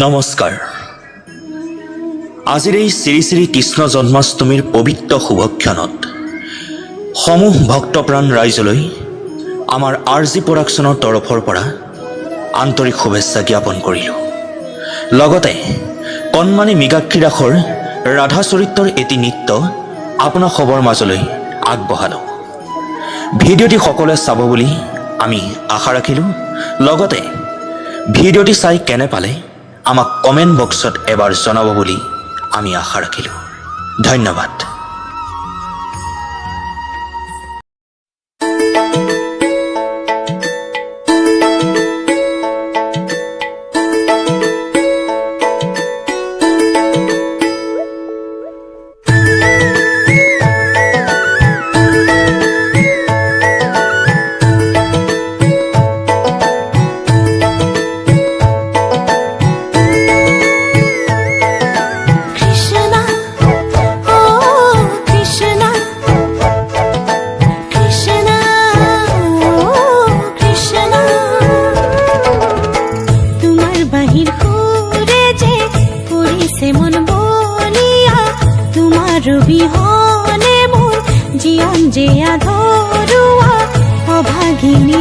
নমস্কাৰ। আজিৰ এই শ্ৰী শ্ৰী কৃষ্ণ জন্মাষ্টমীৰ পবিত্ৰ শুভক্ষণত সমূহ ভক্তপ্ৰাণ ৰাইজলৈ আমাৰ RG প্ৰডাকশ্যনৰ তৰফৰ পৰা আন্তৰিক শুভেচ্ছা জ্ঞাপন কৰিলোঁ। লগতে কণমানি মৃগাক্ষী ৰাসৰ ৰাধা চৰিত্ৰৰ এটি নৃত্য আপোনাৰ খবৰ মাজলৈ আগবঢ়ালোঁ। ভিডিঅ'টি সকলোৱে চাব বুলি আমি আশা ৰাখিলোঁ। লগতে ভিডিঅ'টি চাই কেনে পালে আমাক কমেণ্ট বক্সত এবাৰ জনাব বুলি আমি আশা ৰাখিলোঁ। ধন্যবাদ। বিহনে মোৰ জীয়ন যে আধৰুৱা অভাগিনী